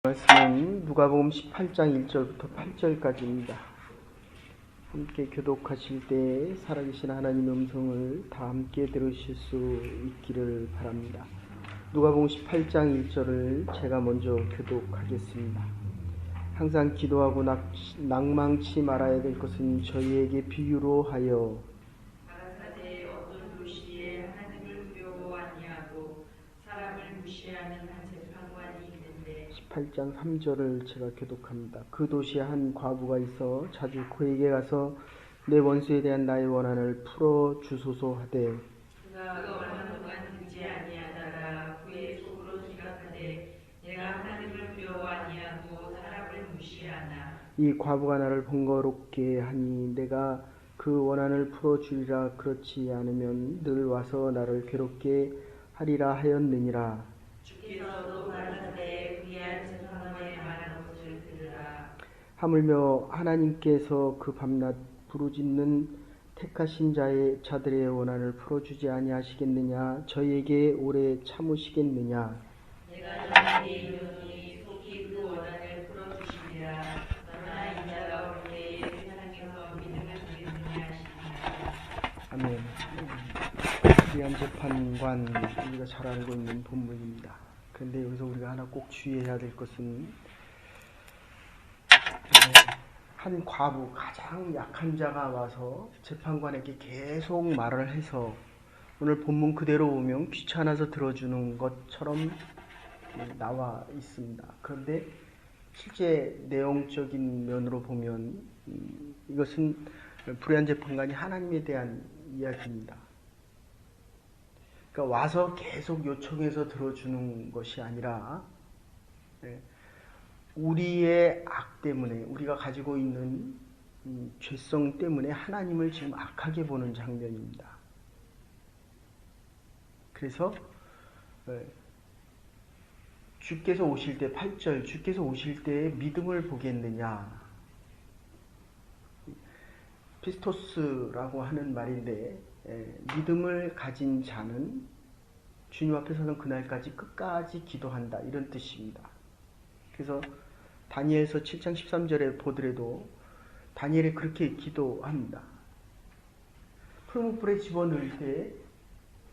말씀은 누가복음 18장 1절부터 8절까지입니다. 함께 교독하실 때 살아계신 하나님의 음성을 다 함께 들으실 수 있기를 바랍니다. 누가복음 18장 1절을 제가 먼저 교독하겠습니다. 항상 기도하고 낭망치 말아야 될 것은 저희에게 비유로 하여 가라사대 어떤 도시에 하나님을 두려워 아니하고 사람을 무시하는 한 재판관이 있는데 18장 3절을 제가 교독합니다. 그 도시에 한 과부가 있어 자주 그에게 가서 내 원수에 대한 나의 원한을 풀어 주소서 하되 그가 원하는 동안 듣지 아니하다가 그의 속으로 생각하되 내가 하나님을 두려워 아니하고 사람을 무시하나 이 과부가 나를 번거롭게 하니 내가 그 원한을 풀어 주리라. 그렇지 않으면 늘 와서 나를 괴롭게 하리라 하였느니라. 주께서도 가라사대 그리한 재판관의 말한 것을 들으라. 하물며 하나님께서 그 밤낮 부르짖는 택하신 자들의 원한을 풀어주지 아니하시겠느냐? 저희에게 오래 참으시겠느냐? 내가 너에게 이르노니 속히 그 원한을 풀어주시리라. 그러나 인자가 올 때에 세상에서 믿음을 주겠느냐 하시니라. 아멘. 귀한 재판관, 우리가 잘 알고 있는 본문입니다. 그런데 여기서 우리가 하나 꼭 주의해야 될 것은 한 과부, 가장 약한 자가 와서 재판관에게 계속 말을 해서 오늘 본문 그대로 보면 귀찮아서 들어주는 것처럼 나와 있습니다. 그런데 실제 내용적인 면으로 보면 이것은 불의한 재판관이 하나님에 대한 이야기입니다. 그러니까 와서 계속 요청해서 들어주는 것이 아니라 우리의 악 때문에, 우리가 가지고 있는 죄성 때문에 하나님을 지금 악하게 보는 장면입니다. 그래서 주께서 오실 때 8절, 주께서 오실 때 믿음을 보겠느냐, 피스토스라고 하는 말인데 믿음을 가진 자는 주님 앞에서는 그날까지 끝까지 기도한다, 이런 뜻입니다. 그래서 다니엘서 7장 13절에 보더라도 다니엘이 그렇게 기도합니다. 풀무불에 집어넣을 때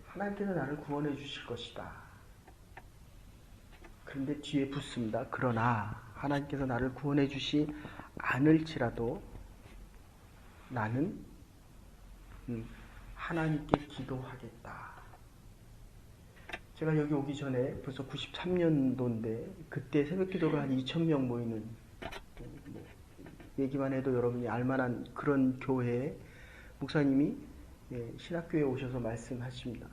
하나님께서 나를 구원해 주실 것이다. 그런데 뒤에 붙습니다. 그러나 하나님께서 나를 구원해 주시 않을지라도 나는 하나님께 기도하겠다. 제가 여기 오기 전에 벌써 93년도인데 그때 새벽기도를 한 2,000명 모이는, 얘기만 해도 여러분이 알만한 그런 교회에 목사님이 신학교에 오셔서 말씀하십니다.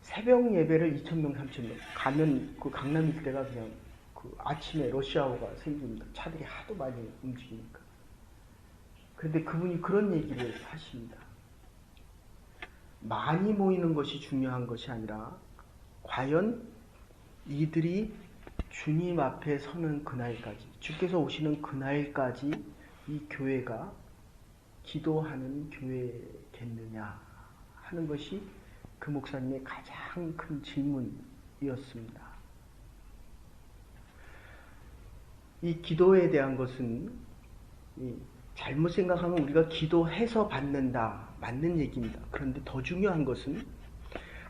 새벽 예배를 2,000명, 3,000명 가면 그 강남 일대가 그냥 그 아침에 러시아워가 생깁니다. 차들이 하도 많이 움직이니까. 그런데 그분이 그런 얘기를 하십니다. 많이 모이는 것이 중요한 것이 아니라 과연 이들이 주님 앞에 서는 그날까지, 주께서 오시는 그날까지 이 교회가 기도하는 교회겠느냐 하는 것이 그 목사님의 가장 큰 질문이었습니다. 이 기도에 대한 것은 잘못 생각하면 우리가 기도해서 받는다, 맞는 얘기입니다. 그런데 더 중요한 것은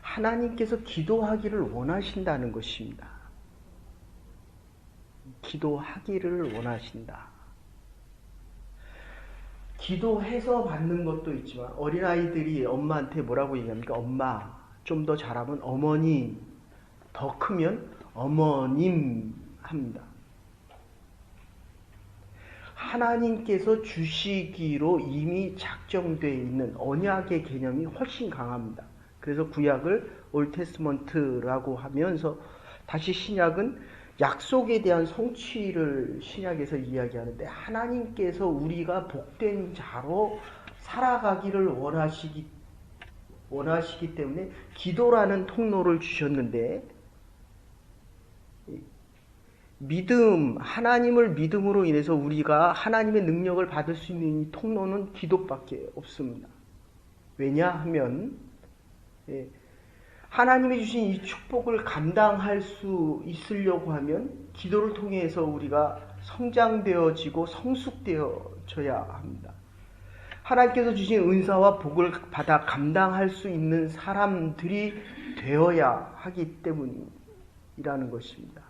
하나님께서 기도하기를 원하신다는 것입니다. 기도하기를 원하신다. 기도해서 받는 것도 있지만 어린아이들이 엄마한테 뭐라고 얘기합니까? 엄마, 좀 더 잘하면 어머니, 더 크면 어머님 합니다. 하나님께서 주시기로 이미 작정되어 있는 언약의 개념이 훨씬 강합니다. 그래서 구약을 올테스먼트라고 하면서 다시 신약은 약속에 대한 성취를 신약에서 이야기하는데, 하나님께서 우리가 복된 자로 살아가기를 원하시기 때문에 기도라는 통로를 주셨는데, 믿음, 하나님을 믿음으로 인해서 우리가 하나님의 능력을 받을 수 있는 이 통로는 기도밖에 없습니다. 왜냐하면 하나님이 주신 이 축복을 감당할 수 있으려고 하면 기도를 통해서 우리가 성장되어지고 성숙되어져야 합니다. 하나님께서 주신 은사와 복을 받아 감당할 수 있는 사람들이 되어야 하기 때문이라는 것입니다.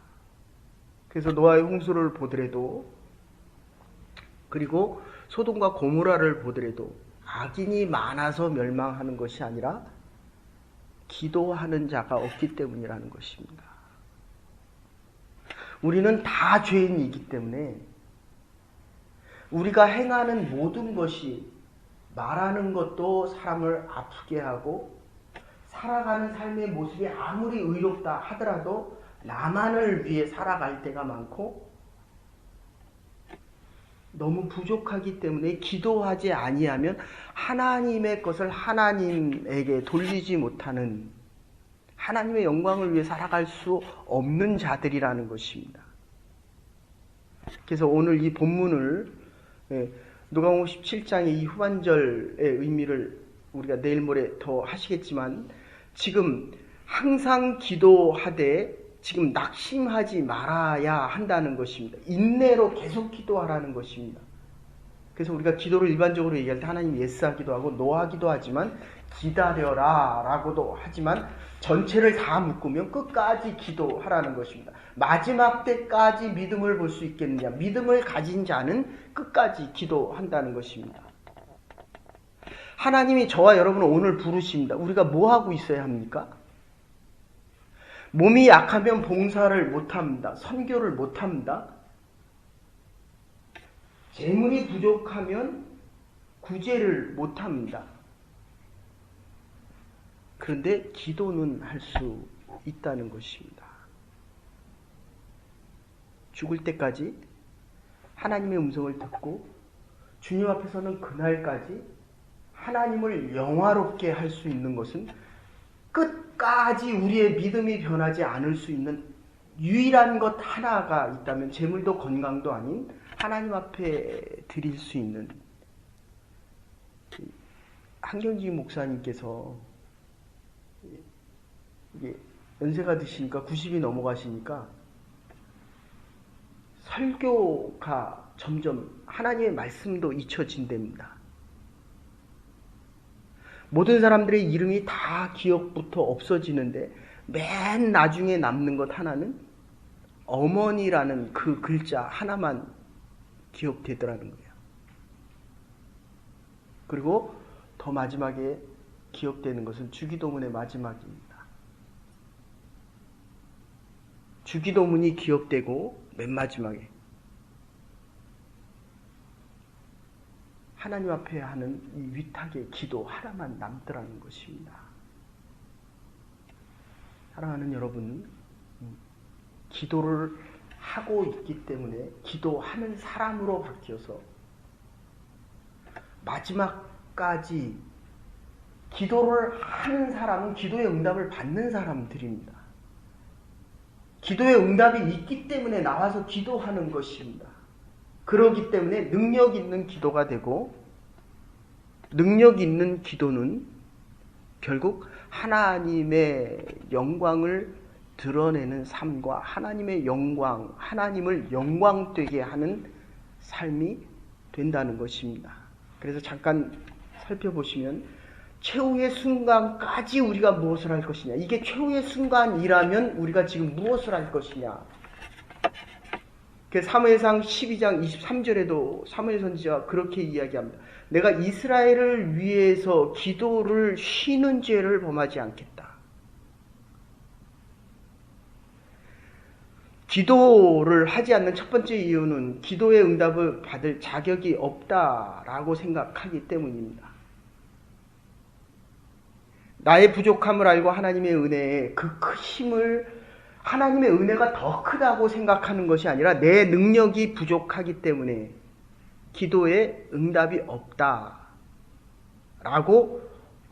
그래서 노아의 홍수를 보더라도, 그리고 소돔과 고모라를 보더라도 악인이 많아서 멸망하는 것이 아니라 기도하는 자가 없기 때문이라는 것입니다. 우리는 다 죄인이기 때문에 우리가 행하는 모든 것이, 말하는 것도 사람을 아프게 하고, 살아가는 삶의 모습이 아무리 의롭다 하더라도 나만을 위해 살아갈 때가 많고, 너무 부족하기 때문에 기도하지 아니하면 하나님의 것을 하나님에게 돌리지 못하는, 하나님의 영광을 위해 살아갈 수 없는 자들이라는 것입니다. 그래서 오늘 이 본문을, 누가복음 17장의 이 후반절의 의미를 우리가 내일 모레 더 하시겠지만, 지금 항상 기도하되 지금 낙심하지 말아야 한다는 것입니다. 인내로 계속 기도하라는 것입니다. 그래서 우리가 기도를 일반적으로 얘기할 때 하나님 예스하기도 하고 노하기도 하지만, 기다려라 라고도 하지만, 전체를 다 묶으면 끝까지 기도하라는 것입니다. 마지막 때까지 믿음을 볼 수 있겠느냐, 믿음을 가진 자는 끝까지 기도한다는 것입니다. 하나님이 저와 여러분을 오늘 부르십니다. 우리가 뭐 하고 있어야 합니까? 몸이 약하면 봉사를 못합니다. 선교를 못합니다. 재물이 부족하면 구제를 못합니다. 그런데 기도는 할 수 있다는 것입니다. 죽을 때까지 하나님의 음성을 듣고 주님 앞에서는 그날까지 하나님을 영화롭게 할 수 있는 것은 끝까지 우리의 믿음이 변하지 않을 수 있는 유일한 것 하나가 있다면, 재물도 건강도 아닌 하나님 앞에 드릴 수 있는, 한경지 목사님께서 이게 연세가 드시니까 90이 넘어가시니까 설교가 점점 하나님의 말씀도 잊혀진답니다. 모든 사람들의 이름이 다 기억부터 없어지는데 맨 나중에 남는 것 하나는 어머니라는 그 글자 하나만 기억되더라는 거예요. 그리고 더 마지막에 기억되는 것은 주기도문의 마지막입니다. 주기도문이 기억되고 맨 마지막에 하나님 앞에 하는 이 위탁의 기도 하나만 남더라는 것입니다. 사랑하는 여러분, 기도를 하고 있기 때문에 기도하는 사람으로 바뀌어서 마지막까지 기도를 하는 사람은 기도의 응답을 받는 사람들입니다. 기도의 응답이 있기 때문에 나와서 기도하는 것입니다. 그렇기 때문에 능력 있는 기도가 되고, 능력 있는 기도는 결국 하나님의 영광을 드러내는 삶과 하나님의 영광, 하나님을 영광되게 하는 삶이 된다는 것입니다. 그래서 잠깐 살펴보시면 최후의 순간까지 우리가 무엇을 할 것이냐, 이게 최후의 순간이라면 우리가 지금 무엇을 할 것이냐. 사무엘상 12장 23절에도 사무엘 선지자가 그렇게 이야기합니다. 내가 이스라엘을 위해서 기도를 쉬는 죄를 범하지 않겠다. 기도를 하지 않는 첫 번째 이유는 기도의 응답을 받을 자격이 없다라고 생각하기 때문입니다. 나의 부족함을 알고 하나님의 은혜에 그 크심을, 하나님의 은혜가 더 크다고 생각하는 것이 아니라 내 능력이 부족하기 때문에 기도에 응답이 없다라고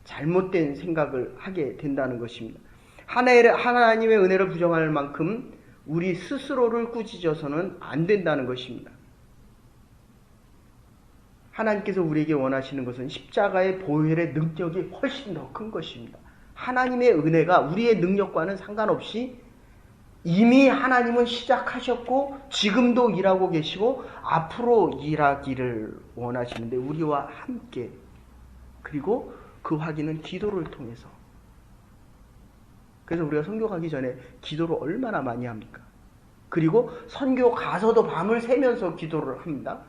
잘못된 생각을 하게 된다는 것입니다. 하나님의 은혜를 부정할 만큼 우리 스스로를 꾸짖어서는 안 된다는 것입니다. 하나님께서 우리에게 원하시는 것은 십자가의 보혈의 능력이 훨씬 더 큰 것입니다. 하나님의 은혜가 우리의 능력과는 상관없이 이미 하나님은 시작하셨고 지금도 일하고 계시고 앞으로 일하기를 원하시는데 우리와 함께, 그리고 그 확인은 기도를 통해서. 그래서 우리가 선교 가기 전에 기도를 얼마나 많이 합니까? 그리고 선교 가서도 밤을 새면서 기도를 합니다.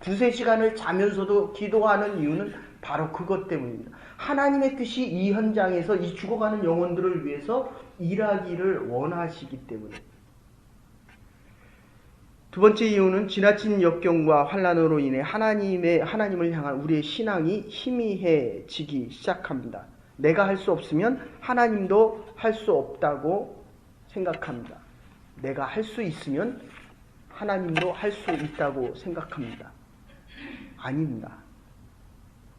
2-3시간을 자면서도 기도하는 이유는 바로 그것 때문입니다. 하나님의 뜻이 이 현장에서 이 죽어가는 영혼들을 위해서 일하기를 원하시기 때문에. 두 번째 이유는 지나친 역경과 환난으로 인해 하나님을 향한 우리의 신앙이 희미해지기 시작합니다. 내가 할 수 없으면 하나님도 할 수 없다고 생각합니다. 내가 할 수 있으면 하나님도 할 수 있다고 생각합니다. 아닙니다.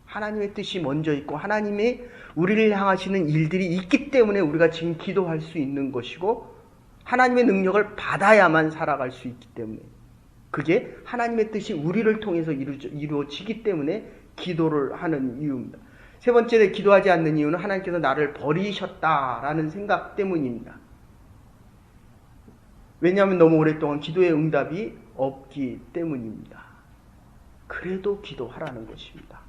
하나님의 뜻이 먼저 있고 하나님의 우리를 향하시는 일들이 있기 때문에 우리가 지금 기도할 수 있는 것이고 하나님의 능력을 받아야만 살아갈 수 있기 때문에, 그게 하나님의 뜻이 우리를 통해서 이루어지기 때문에 기도를 하는 이유입니다. 세 번째로 기도하지 않는 이유는 하나님께서 나를 버리셨다라는 생각 때문입니다. 왜냐하면 너무 오랫동안 기도의 응답이 없기 때문입니다. 그래도 기도하라는 것입니다.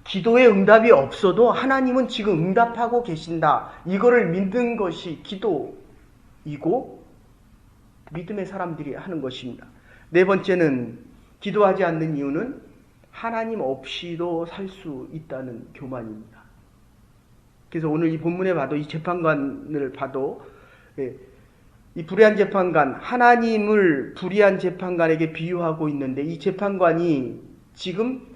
기도의 응답이 없어도 하나님은 지금 응답하고 계신다, 이거를 믿는 것이 기도이고 믿음의 사람들이 하는 것입니다. 네 번째는 기도하지 않는 이유는 하나님 없이도 살 수 있다는 교만입니다. 그래서 오늘 이 본문에 봐도, 이 재판관을 봐도, 이 불의한 재판관, 하나님을 불의한 재판관에게 비유하고 있는데, 이 재판관이 지금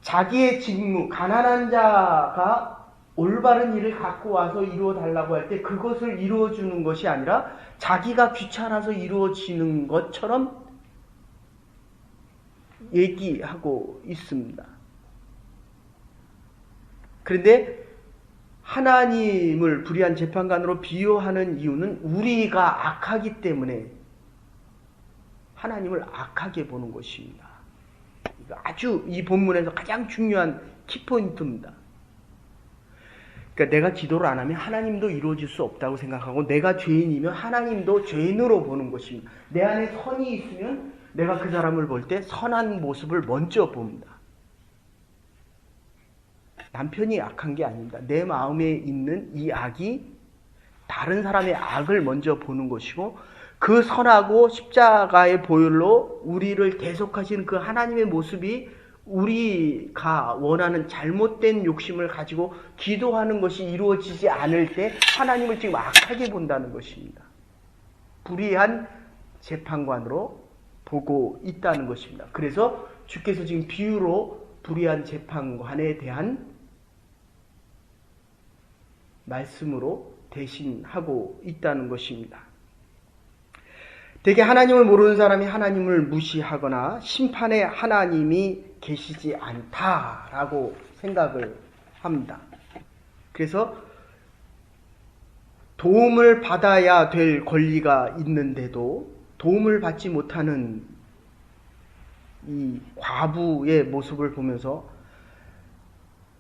자기의 직무, 가난한 자가 올바른 일을 갖고 와서 이루어 달라고 할 때 그것을 이루어 주는 것이 아니라 자기가 귀찮아서 이루어지는 것처럼 얘기하고 있습니다. 그런데 하나님을 불의한 재판관으로 비유하는 이유는 우리가 악하기 때문에 하나님을 악하게 보는 것입니다. 아주 이 본문에서 가장 중요한 키포인트입니다. 그러니까 내가 기도를 안 하면 하나님도 이루어질 수 없다고 생각하고, 내가 죄인이면 하나님도 죄인으로 보는 것입니다. 내 안에 선이 있으면 내가 그 사람을 볼 때 선한 모습을 먼저 봅니다. 남편이 악한 게 아닙니다. 내 마음에 있는 이 악이 다른 사람의 악을 먼저 보는 것이고, 그 선하고 십자가의 보혈로 우리를 대속하신 그 하나님의 모습이 우리가 원하는 잘못된 욕심을 가지고 기도하는 것이 이루어지지 않을 때 하나님을 지금 악하게 본다는 것입니다. 불의한 재판관으로 보고 있다는 것입니다. 그래서 주께서 지금 비유로 불의한 재판관에 대한 말씀으로 대신하고 있다는 것입니다. 대개 하나님을 모르는 사람이 하나님을 무시하거나 심판의 하나님이 계시지 않다라고 생각을 합니다. 그래서 도움을 받아야 될 권리가 있는데도 도움을 받지 못하는 이 과부의 모습을 보면서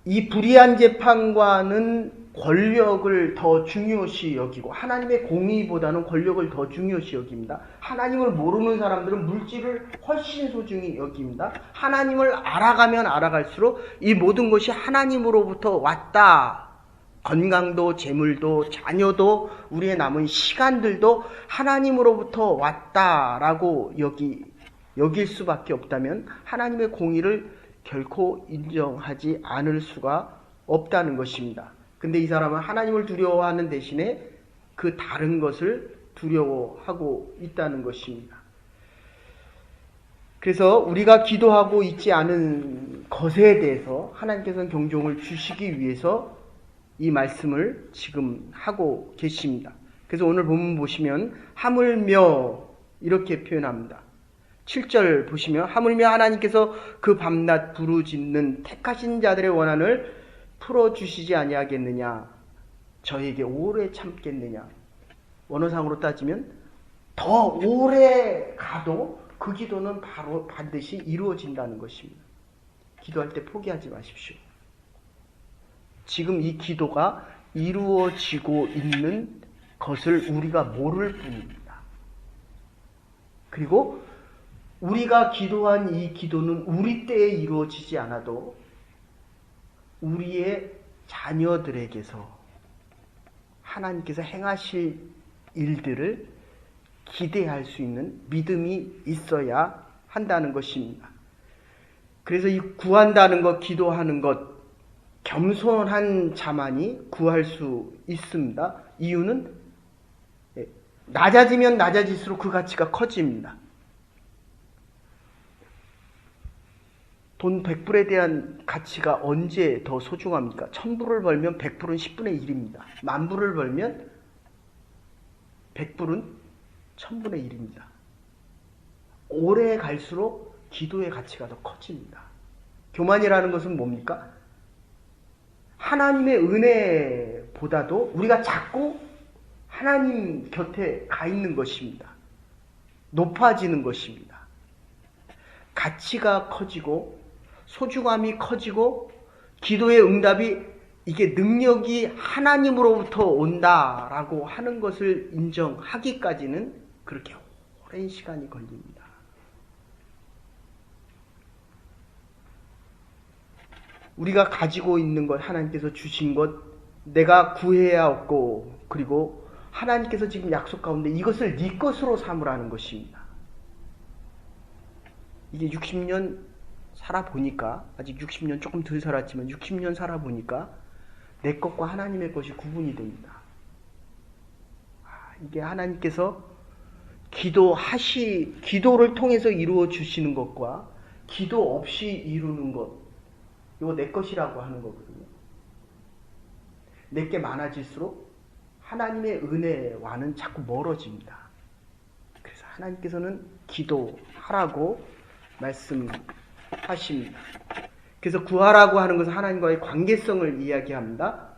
이 불의한 재판관은 권력을 더 중요시 여기고 하나님의 공의보다는 권력을 더 중요시 여깁니다. 하나님을 모르는 사람들은 물질을 훨씬 소중히 여깁니다. 하나님을 알아가면 알아갈수록 이 모든 것이 하나님으로부터 왔다. 건강도, 재물도, 자녀도, 우리의 남은 시간들도 하나님으로부터 왔다라고 여길 수밖에 없다면 하나님의 공의를 결코 인정하지 않을 수가 없다는 것입니다. 근데 이 사람은 하나님을 두려워하는 대신에 그 다른 것을 두려워하고 있다는 것입니다. 그래서 우리가 기도하고 있지 않은 것에 대해서 하나님께서는 경종을 주시기 위해서 이 말씀을 지금 하고 계십니다. 그래서 오늘 본문 보시면 하물며 이렇게 표현합니다. 7절 보시면 하물며 하나님께서 그 밤낮 부르짖는 택하신 자들의 원한을 풀어주시지 아니하겠느냐, 저에게 오래 참겠느냐. 원어상으로 따지면 더 오래 가도 그 기도는 바로 반드시 이루어진다는 것입니다. 기도할 때 포기하지 마십시오. 지금 이 기도가 이루어지고 있는 것을 우리가 모를 뿐입니다. 그리고 우리가 기도한 이 기도는 우리 때에 이루어지지 않아도 우리의 자녀들에게서 하나님께서 행하실 일들을 기대할 수 있는 믿음이 있어야 한다는 것입니다. 그래서 이 구한다는 것, 기도하는 것, 겸손한 자만이 구할 수 있습니다. 이유는 낮아지면 낮아질수록 그 가치가 커집니다. 돈 100불에 대한 가치가 언제 더 소중합니까? 1000불을 벌면 100불은 10분의 1입니다. 10,000불을 벌면 100불은 1000분의 1입니다. 오래 갈수록 기도의 가치가 더 커집니다. 교만이라는 것은 뭡니까? 하나님의 은혜보다도 우리가 자꾸 하나님 곁에 가 있는 것입니다. 높아지는 것입니다. 가치가 커지고 소중함이 커지고 기도의 응답이 이게 능력이 하나님으로부터 온다라고 하는 것을 인정하기까지는 그렇게 오랜 시간이 걸립니다. 우리가 가지고 있는 것, 하나님께서 주신 것, 내가 구해야 얻고, 그리고 하나님께서 지금 약속 가운데 이것을 네 것으로 삼으라는 것입니다. 이게 60년 살아보니까, 아직 60년 조금 덜 살았지만 60년 살아보니까 내 것과 하나님의 것이 구분이 됩니다. 이게 하나님께서 기도를 통해서 이루어 주시는 것과 기도 없이 이루는 것, 이거 내 것이라고 하는 거거든요. 내게 많아질수록 하나님의 은혜와는 자꾸 멀어집니다. 그래서 하나님께서는 기도하라고 말씀하십니다. 그래서 구하라고 하는 것은 하나님과의 관계성을 이야기합니다.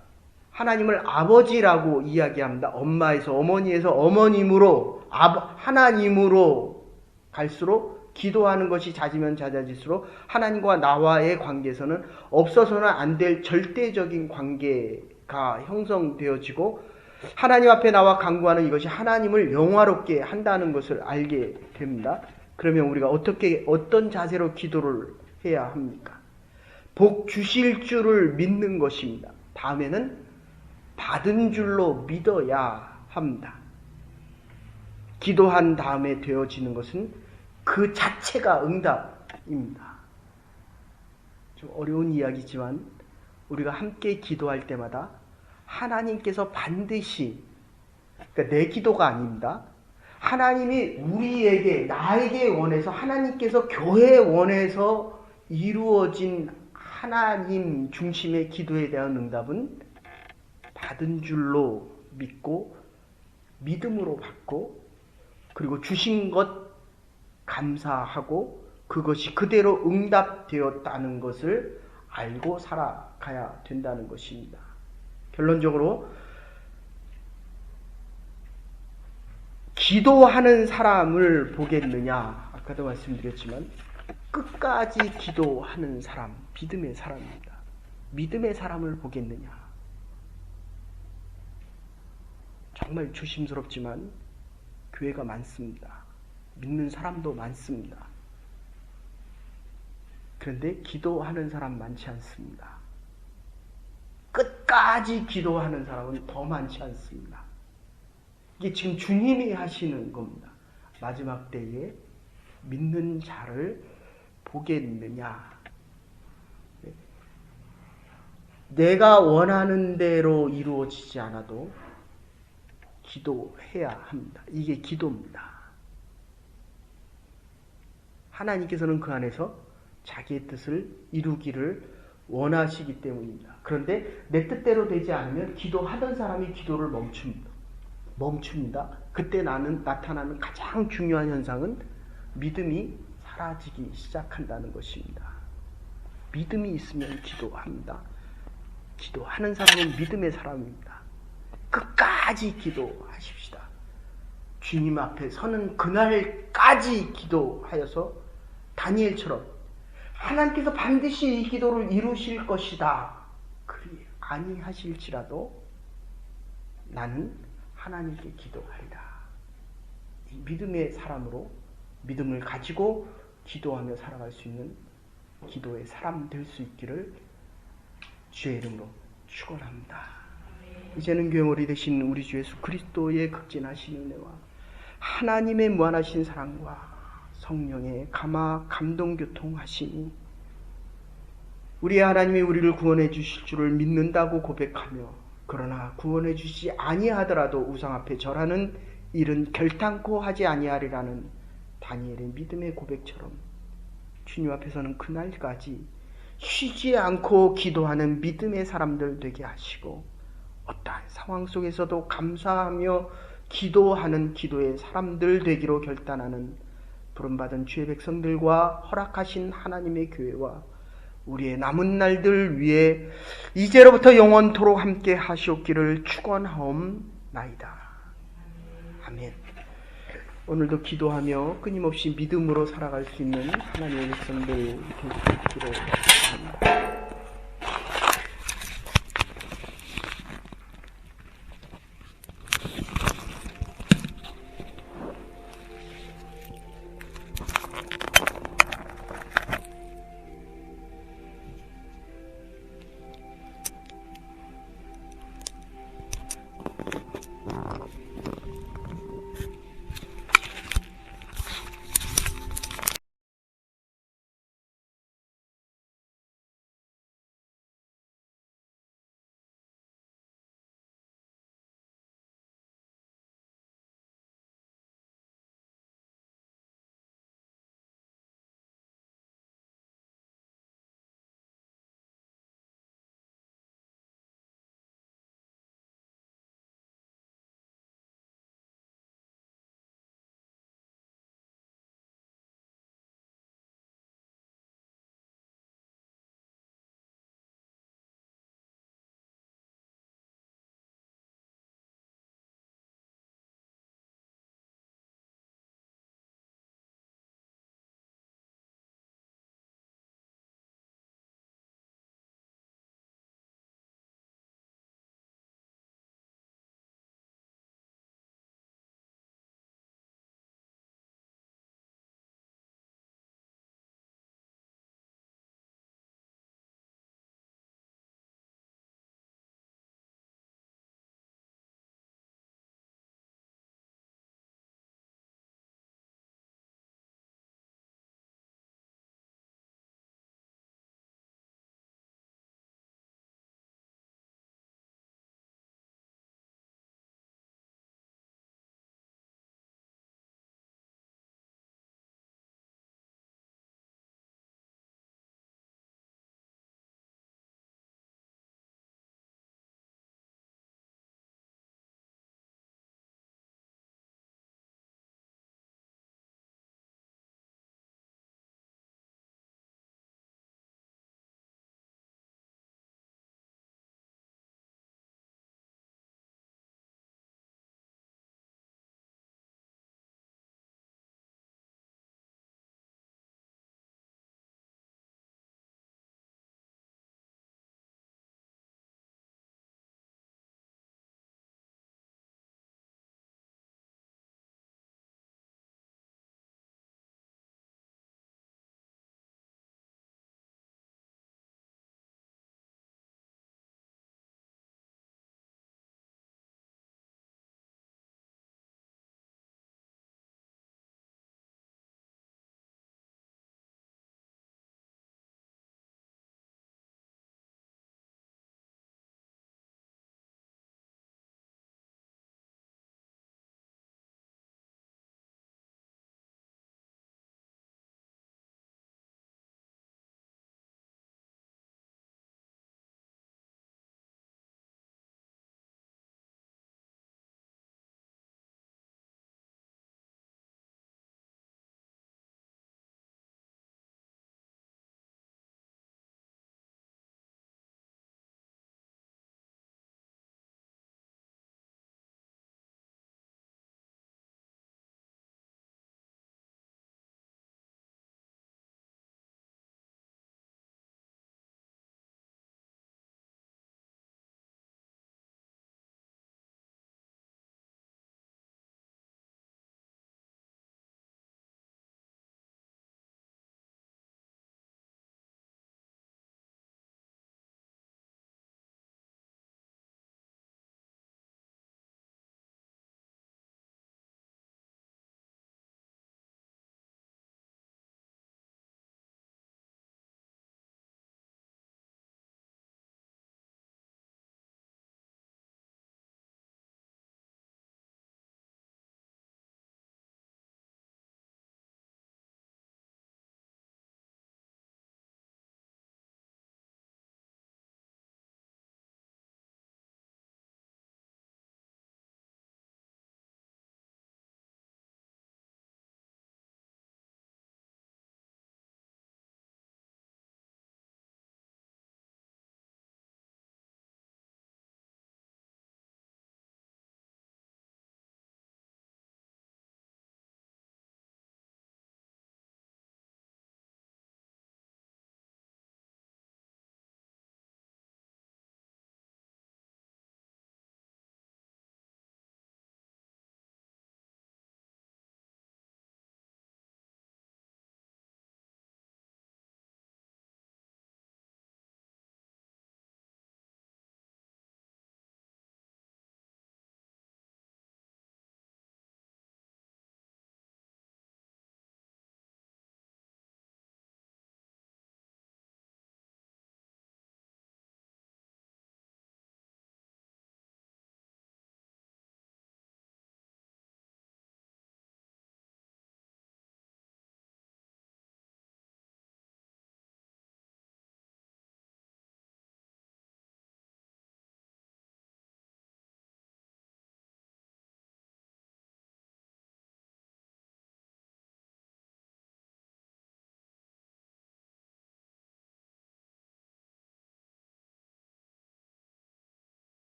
하나님을 아버지라고 이야기합니다. 엄마에서 어머니에서 어머님으로 하나님으로 갈수록 기도하는 것이 잦으면 잦아질수록 하나님과 나와의 관계에서는 없어서는 안 될 절대적인 관계가 형성되어지고 하나님 앞에 나와 간구하는 이것이 하나님을 영화롭게 한다는 것을 알게 됩니다. 그러면 우리가 어떤 자세로 기도를 해야 합니까? 복 주실 줄을 믿는 것입니다. 다음에는 받은 줄로 믿어야 합니다. 기도한 다음에 되어지는 것은 그 자체가 응답입니다. 좀 어려운 이야기지만 우리가 함께 기도할 때마다 하나님께서 반드시, 그러니까 내 기도가 아닙니다. 하나님이 우리에게, 나에게 원해서, 하나님께서 교회에 원해서 이루어진 하나님 중심의 기도에 대한 응답은 받은 줄로 믿고 믿음으로 받고 그리고 주신 것 감사하고 그것이 그대로 응답되었다는 것을 알고 살아가야 된다는 것입니다. 결론적으로 기도하는 사람을 보겠느냐, 아까도 말씀드렸지만 끝까지 기도하는 사람, 믿음의 사람입니다. 믿음의 사람을 보겠느냐. 정말 조심스럽지만 교회가 많습니다. 믿는 사람도 많습니다. 그런데 기도하는 사람 많지 않습니다. 끝까지 기도하는 사람은 더 많지 않습니다. 이게 지금 주님이 하시는 겁니다. 마지막 때에 믿는 자를 보겠느냐. 내가 원하는 대로 이루어지지 않아도 기도해야 합니다. 이게 기도입니다. 하나님께서는 그 안에서 자기의 뜻을 이루기를 원하시기 때문입니다. 그런데 내 뜻대로 되지 않으면 기도하던 사람이 기도를 멈춥니다. 그때 나타나는 가장 중요한 현상은 믿음이 사라지기 시작한다는 것입니다. 믿음이 있으면 기도합니다. 기도하는 사람은 믿음의 사람입니다. 끝까지 기도하십시다. 주님 앞에 서는 그날까지 기도하여서 다니엘처럼 하나님께서 반드시 이 기도를 이루실 것이다. 그리 아니하실지라도 나는 하나님께 기도하리라. 이 믿음의 사람으로 믿음을 가지고 기도하며 살아갈 수 있는 기도의 사람 될 수 있기를 주의 이름으로 축원합니다. 이제는 교회머리 되신 우리 주 예수 그리스도의 극진하신 은혜와 하나님의 무한하신 사랑과 성령의 감동 교통하심이 우리 하나님이 우리를 구원해 주실 줄을 믿는다고 고백하며 그러나 구원해 주시지 아니하더라도 우상 앞에 절하는 일은 결단코 하지 아니하리라는 다니엘의 믿음의 고백처럼 주님 앞에서는 그날까지 쉬지 않고 기도하는 믿음의 사람들 되게 하시고 어떠한 상황 속에서도 감사하며 기도하는 기도의 사람들 되기로 결단하는 부름받은 주의 백성들과 허락하신 하나님의 교회와 우리의 남은 날들 위해 이제로부터 영원토록 함께 하시옵기를 축원하옵나이다. 아멘. 오늘도 기도하며 끊임없이 믿음으로 살아갈 수 있는 하나님의 백성들 되시기를 바랍니다.